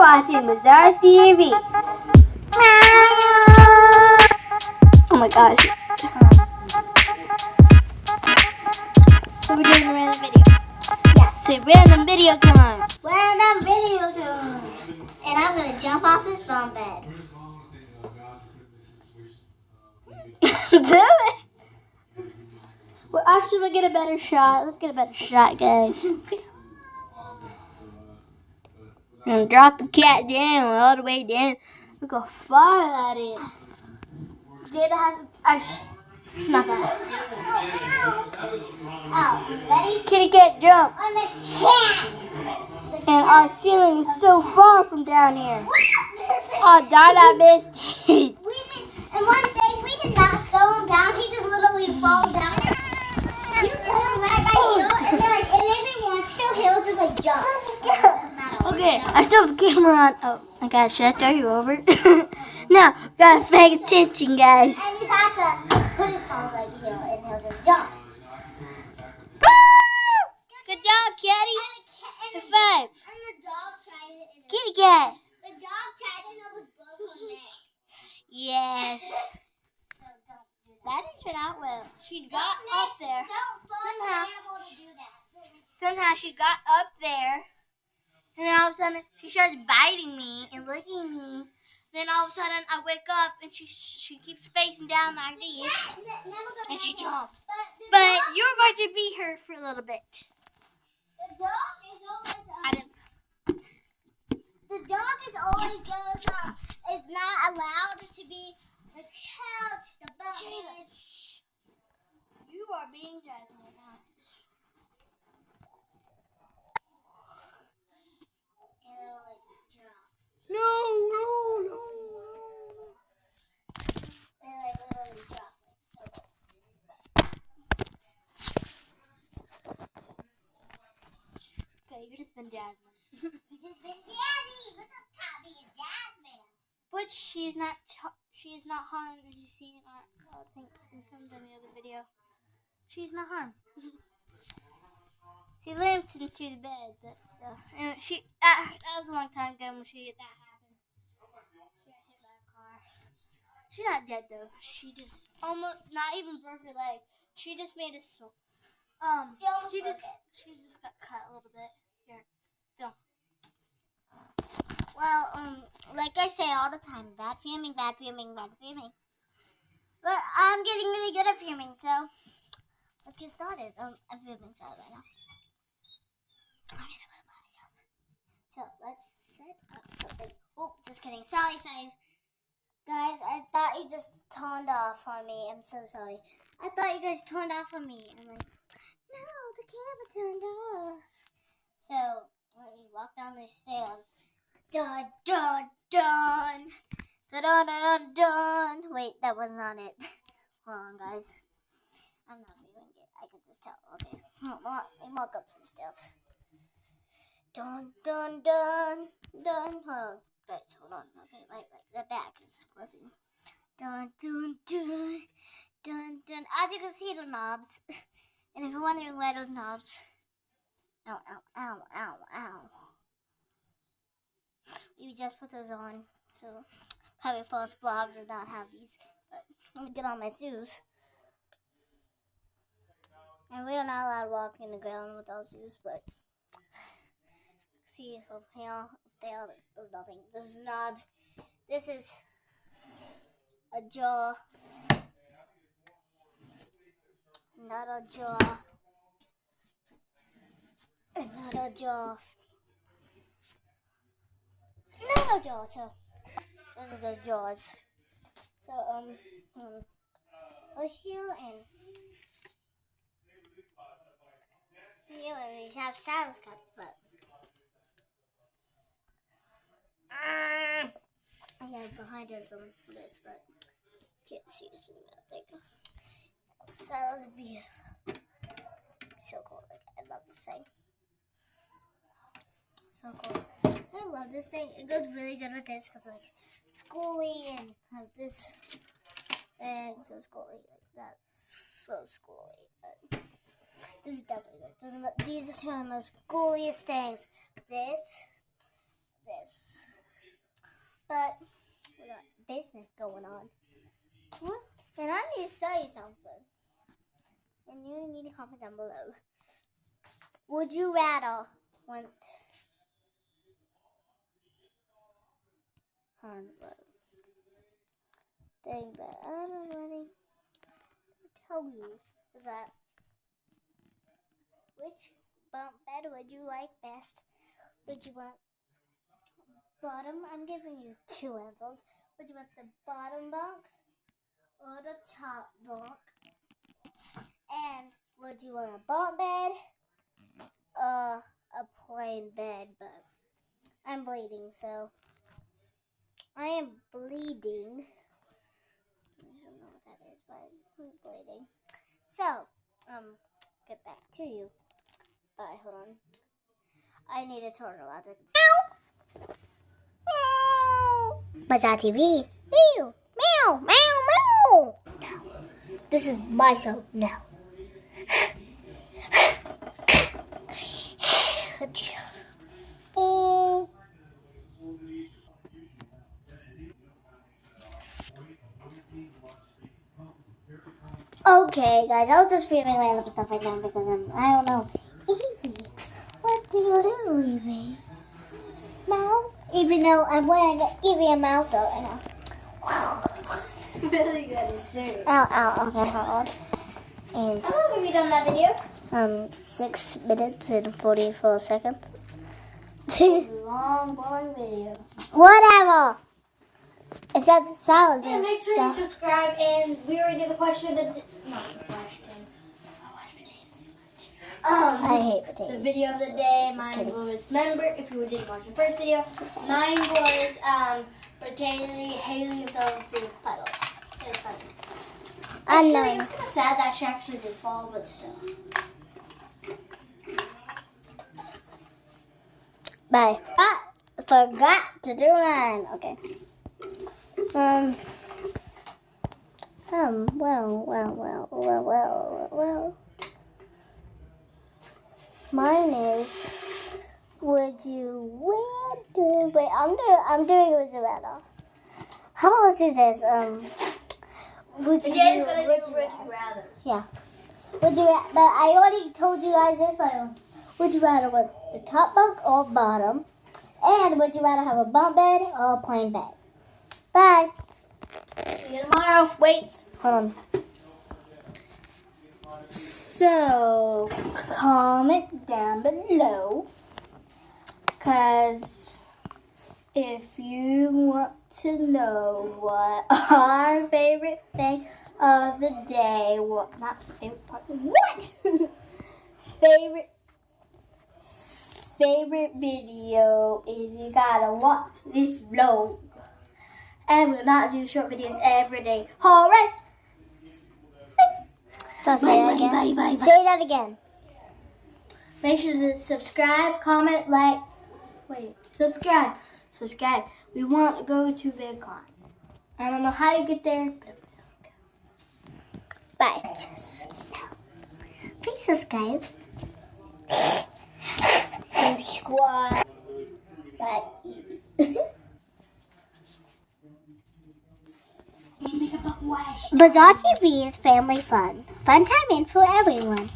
watching Bizarre TV. Oh my gosh. So we're doing a random video. Yeah. Say random video time. Random video time. And I'm gonna jump off this bunk bed. Do it. Well, actually, we'll get a better shot. Let's get a better shot, guys. I'm gonna drop the cat down, all the way down. Look how far that is. Jada has. Not that. Oh, ready? Kitty cat jump. I'm a cat. And our ceiling is so far from down here. Oh, darn, I missed it. And one day we did not throw him down. He just literally falls down. You pull him back, and if he wants to, he'll just like jump. Doesn't matter. Okay, I still have the camera on. Oh my God, should I throw you over? No, gotta pay attention, guys. And you have to put his paws like here, and he'll just jump. Good job, Kitty. High five. And the dog tried it. Kitty cat. The dog tried it, and it was both on it. Yes. So don't do that. That didn't turn out well. She got up there. Don't force Somehow. an animal to do that. Somehow she got up there. And then all of a sudden she starts biting me and licking me. Then all of a sudden I wake up and she keeps facing down like this. And she jumps. But you're going to be her for a little bit. The dog is always I didn't. the dog is always goes is not allowed to be the couch, the bed. You are being Jasmine. And it'll like drop. No. And like literally drop like so. Okay, you just been Jasmine. Just been Daddy. What's up, Copy and Jasmine? But she is not harmed, as you see in our, I think we filmed in the other video. She's not harmed. She limped into the bed, but still. And that was a long time ago when that happened. She got hit by a car. She's not dead though. She just almost, not even broke her leg. She just made a sore. She just got cut a little bit. Here, film. Well, like I say all the time, bad filming, bad filming, bad filming. But I'm getting really good at filming, so let's get started. I'm filming right now. I'm gonna do it by myself. So let's set up something. Oh, just kidding. Sorry. Guys, I thought you just turned off on me. I'm so sorry. I thought you guys turned off on me. I'm like, no, the camera turned off. So when we walk down the stairs, dun dun dun, dun dun dun dun. Wait, that was not it. Hold on, guys. I'm not moving it. I can just tell. Okay, we walk up the stairs. Dun dun dun dun. Hold on, guys. Hold on. Okay, like the back is flipping. Dun dun dun dun dun. As you can see, the knobs. And if you're wondering where those knobs, ow. We just put those on, so probably false vlog did not have these. But let me get on my shoes. And we are not allowed to walk in the ground without shoes, but see from here, up there, there's nothing. There's a knob. This is a jaw. Another jaw. Another jaw. Another jaw. So those are the jaws. So we're here and we have shadows cut, but yeah, behind us this, but can't see us in that. So that was beautiful. It's so cool. Like, I love this thing. So cool. I love this thing. It goes really good with this because like it's schooly and have this and so schooly like that. So schooly. But this is definitely good. These are two of the most schooliest things. This. But we got business going on. And I need to say something. And you need to comment down below. Would you rather want thing that I'm already tell you is that which bunk bed would you like best? Would you want bottom? I'm giving you two answers. Would you want the bottom bunk or the top bunk? And would you want a bunk bed or a plain bed? But I'm bleeding, so I am bleeding. I don't know what that is, but I'm bleeding. So, get back to you. Bye, hold on. I need to turn around. Bazaar TV. Meow, meow, meow, meow. No. This is my soap now. Okay, guys, I was just filming random stuff right now because I don't know. Evie, what do you do, Evie? Mouse? Even though I'm wearing an Evie and mouse out right now. Really good, sir. Ow, ow, okay, hold on. And How long have you done that video? 6 minutes and 44 seconds. Long, boring video. Whatever. It says salad. Yeah, make sure you subscribe, and we already did the question of the not the question. I like potatoes too much. I hate The potatoes. video of the day, mine kidding. was, remember, if you didn't watch the first video, mine was, Haley fell into the puddle. It was funny. I Actually, know. it was kind of sad that she actually did fall, but still. Bye. Forgot to do mine. Okay. Well. Mine is, would you wait, I'm doing would you rather. How about let's do this, would you rather. Yeah. Would you, but I already told you guys this, but would you rather want the top bunk or bottom? And would you rather have a bunk bed or a plain bed? Bye. See you tomorrow. Wait. Hold on. So, comment down below, because if you want to know what our favorite thing of the day, not favorite part, what? favorite video is, you gotta watch this vlog. And we'll not do short videos every day. Alright. So say that again. Say that again. Make sure to subscribe, comment, like. Subscribe. We want to go to VidCon. I don't know how you get there, but Bye. Please subscribe. subscribe. Bye. Bazaar TV is family fun. Fun time in for everyone.